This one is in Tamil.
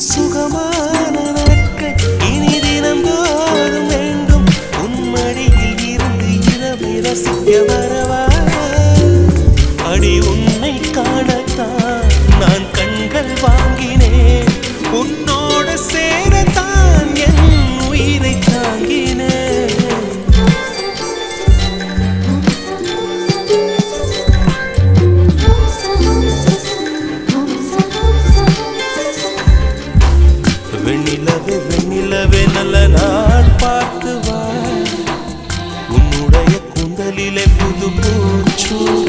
சுகமான நாட்கள் இனி தினந்தோறும் வேண்டும் உன் மடியில் இருந்து இரவை ரசிக்க வரவா அடி உன்னை காணத்தான் நான் கண்கள் வாங்கினேன் உன்னோட சேரத்தான் என் உயிரை தாங்கினேன் வெண்ணிலவே வெண்ணிலவே நல்ல நாள் பார்த்து வா உன்னுடைய கூந்தலிலே புது பூச்சூட